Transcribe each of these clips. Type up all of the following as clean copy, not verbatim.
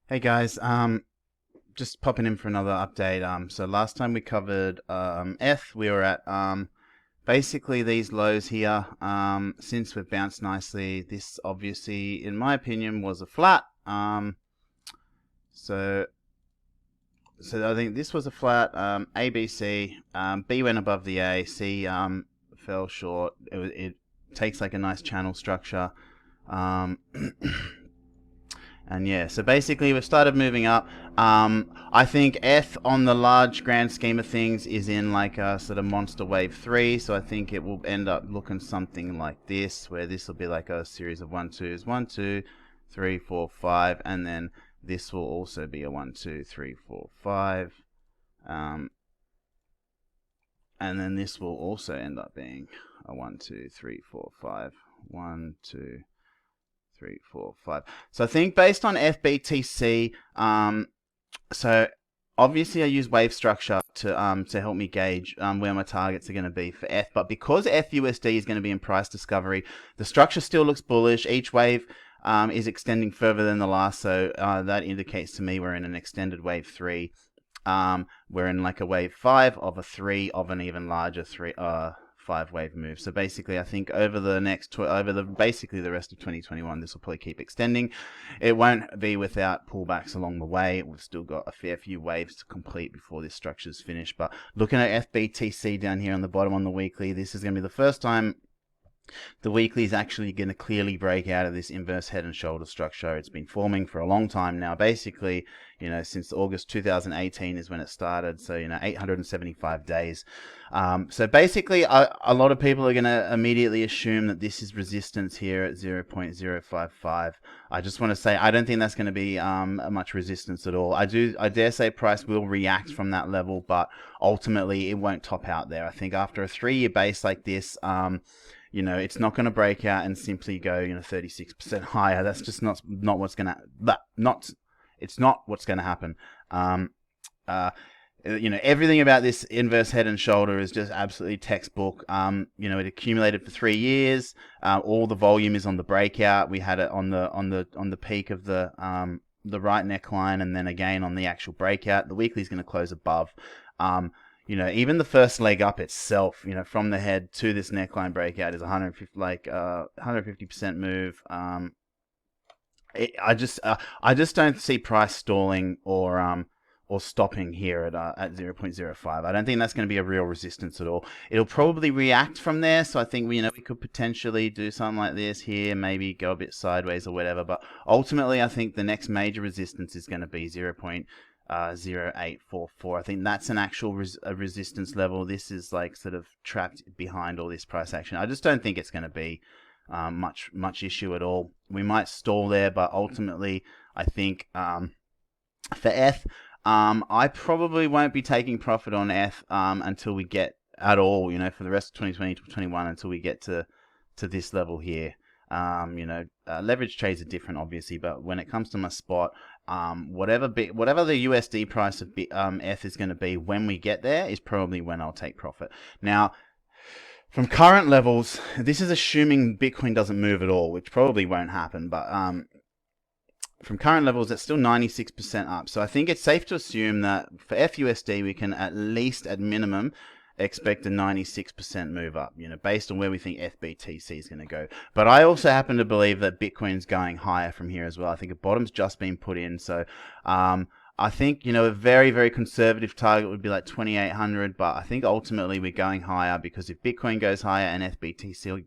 Hey guys, just popping in for another update. So last time we covered ETH, we were at basically these lows here. Since we've bounced nicely, this obviously, in my opinion, was a flat. So I think this was a flat. A, B, C. B went above the A. C fell short. It takes like a nice channel structure. Um, And yeah, so basically we've started moving up. I think F on the large grand scheme of things is in like a sort of monster wave 3. So I think it will end up looking something like this, where this will be like a series of 1, 2s, 1, 2, 3, 4, 5. And then this will also be a 1, 2, 3, 4, 5. And then this will also end up being a 1, 2, 3, 4, 5. 1, 2, 3, 4, 5. So I think based on FBTC, so obviously I use wave structure to help me gauge where my targets are going to be for F. But because FUSD is going to be in price discovery, the structure still looks bullish. Each wave is extending further than the last, so that indicates to me we're in an extended wave 3. We're in like a wave 5 of a 3 of an even larger 5 wave move. So basically, I think over the next basically the rest of 2021, this will probably keep extending. It won't be without pullbacks along the way. We've still got a fair few waves to complete before this structure's finished. But looking at FBTC down here on the bottom on the weekly, this is going to be the first time the weekly is actually going to clearly break out of this inverse head and shoulder structure. It's been forming for a long time now. Basically, since August 2018 is when it started. So, 875 days. So basically, a lot of people are going to immediately assume that this is resistance here at 0.055. I just want to say, I don't think that's going to be much resistance at all. I dare say price will react from that level, but ultimately it won't top out there. I think after a 3-year base like this, it's not going to break out and simply go, 36% higher. That's just not what's going to, it's not what's going to happen. Everything about this inverse head and shoulder is just absolutely textbook. It accumulated for 3 years. All the volume is on the breakout. We had it on the peak of the right neckline, and then again on the actual breakout. The weekly is going to close above. Even the first leg up itself, from the head to this neckline breakout is 150% move. I just don't see price stalling or stopping here at 0.05. I don't think that's going to be a real resistance at all. It'll probably react from there. So I think we could potentially do something like this here, maybe go a bit sideways or whatever. But ultimately, I think the next major resistance is going to be 0.0844. I think that's an actual resistance level. This is like sort of trapped behind all this price action. I just don't think it's going to be much issue at all. We might stall there, but ultimately, I think for ETH, I probably won't be taking profit on ETH until we get at all, for the rest of 2020 to 21 until we get to this level here. Leverage trades are different, obviously, but when it comes to my spot, whatever the USD price of ETH is going to be when we get there is probably when I'll take profit. Now, from current levels, this is assuming Bitcoin doesn't move at all, which probably won't happen, but from current levels, it's still 96% up. So I think it's safe to assume that for FUSD, we can at least, at minimum, expect a 96% move up, based on where we think FBTC is going to go. But I also happen to believe that Bitcoin's going higher from here as well. I think a bottom's just been put in. So I think, a very, very conservative target would be like 2,800. But I think ultimately we're going higher because if Bitcoin goes higher and FBTC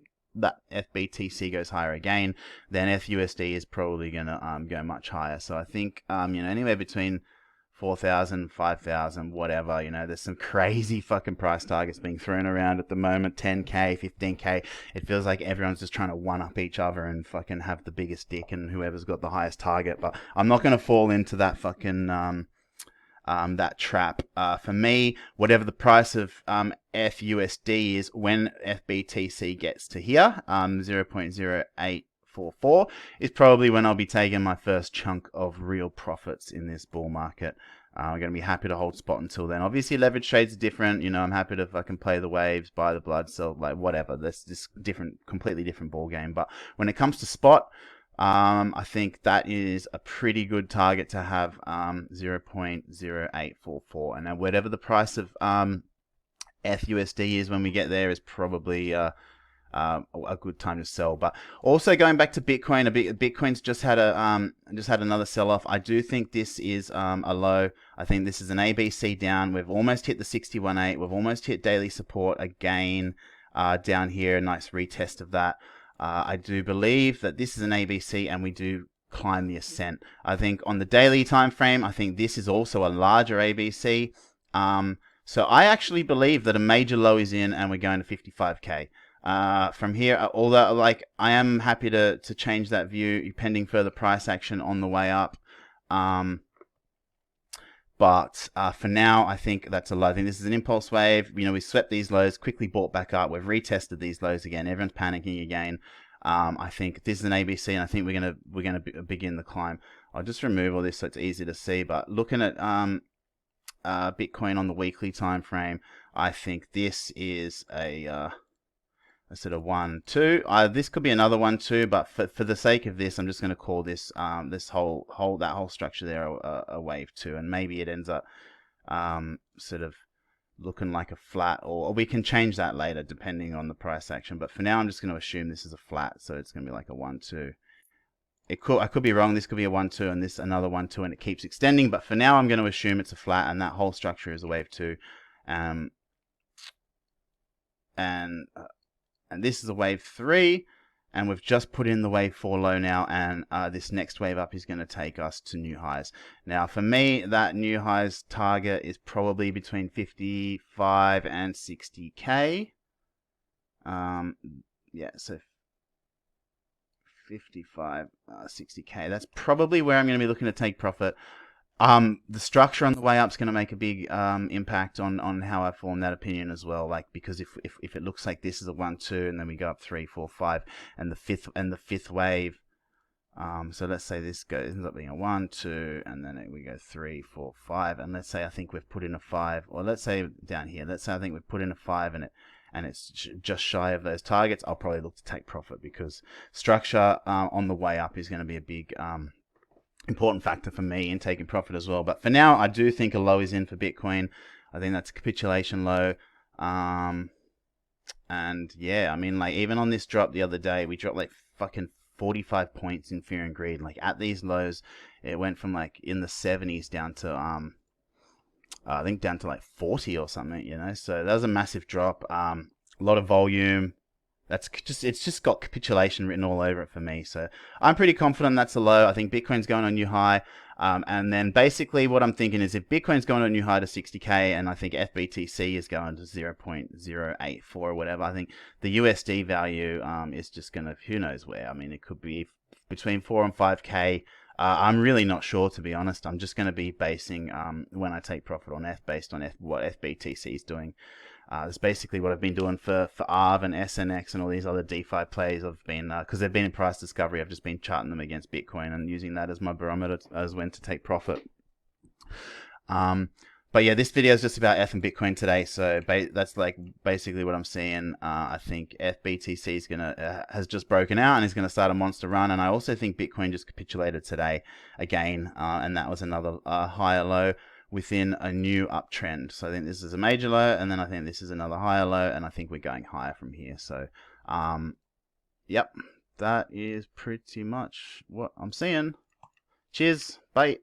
goes higher again, then FUSD is probably going to go much higher. So I think, anywhere between 4,000, 5,000, whatever, there's some crazy fucking price targets being thrown around at the moment. 10K, 15K. It feels like everyone's just trying to one up each other and fucking have the biggest dick and whoever's got the highest target. But I'm not going to fall into that fucking that trap. For me, whatever the price of FUSD is when FBTC gets to here, 0.0844 is probably when I'll be taking my first chunk of real profits in this bull market. I'm going to be happy to hold spot until then. Obviously, leverage trades are different. I'm happy to fucking play the waves, buy the blood, sell, like whatever. That's just different, completely different ball game. But when it comes to spot, I think that is a pretty good target to have, 0.0844. And now whatever the price of ETH/USD is when we get there is probably a good time to sell. But also going back to Bitcoin, Bitcoin's just had another sell-off. I do think this is a low. I think this is an ABC down. We've almost hit the 61.8. We've almost hit daily support again down here. A nice retest of that. I do believe that this is an ABC, and we do climb the ascent. I think on the daily time frame, I think this is also a larger ABC. So I actually believe that a major low is in, and we're going to 55k. From here, although like I am happy to change that view pending further price action on the way up. But for now, I think that's a low. I think this is an impulse wave. You know, we swept these lows, quickly bought back up. We've retested these lows again. Everyone's panicking again. I think this is an ABC, and I think we're gonna begin the climb. I'll just remove all this so it's easy to see. But looking at Bitcoin on the weekly time frame, I think this is a sort of 1, 2. This could be another 1, 2, but for the sake of this, I'm just going to call this this whole structure there a wave 2, and maybe it ends up sort of looking like a flat, or we can change that later depending on the price action. But for now, I'm just going to assume this is a flat, so it's going to be like a 1, 2. I could be wrong. This could be a 1, 2, and this another 1, 2, and it keeps extending. But for now, I'm going to assume it's a flat, and that whole structure is a wave 2. And this is a wave 3, and we've just put in the wave 4 low now, and this next wave up is going to take us to new highs. Now, for me, that new highs target is probably between 55 and 60k. Yeah, so 55, 60k. That's probably where I'm going to be looking to take profit. The structure on the way up is going to make a big impact on how I form that opinion as well. Like, because if it looks like this is a 1, 2, and then we go up 3, 4, 5, and the fifth wave. So let's say this ends up being a 1, 2, and then we go 3, 4, 5, and let's say I think we've put in a 5, or let's say down here, let's say I think we've put in a 5, and it's just shy of those targets. I'll probably look to take profit, because structure on the way up is going to be a big important factor for me in taking profit as well. But for now, I do think a low is in for Bitcoin. I think that's a capitulation low. And yeah, I mean, like, even on this drop the other day, we dropped like fucking 45 points in Fear and Greed. Like, at these lows, it went from like in the 70s down to I think down to like 40 or something, you know. So that was a massive drop. A lot of volume. It's just got capitulation written all over it for me. So I'm pretty confident that's a low. I think Bitcoin's going on a new high. And then basically what I'm thinking is, if Bitcoin's going on a new high to 60k, and I think FBTC is going to 0.084 or whatever, I think the USD value is just going to, who knows where. I mean, it could be between 4 and 5k. I'm really not sure, to be honest. I'm just going to be basing when I take profit on based on what FBTC is doing. That's basically what I've been doing for ARV and SNX and all these other DeFi plays. I've been, because they've been in price discovery, I've just been charting them against Bitcoin and using that as my barometer as when to take profit. But yeah, this video is just about ETH and Bitcoin today. So that's like basically what I'm seeing. I think FBTC is has just broken out and is gonna start a monster run. And I also think Bitcoin just capitulated today again, and that was another higher low within a new uptrend. So I think this is a major low, and then I think this is another higher low, and I think we're going higher from here. So, yep, that is pretty much what I'm seeing. Cheers, bye.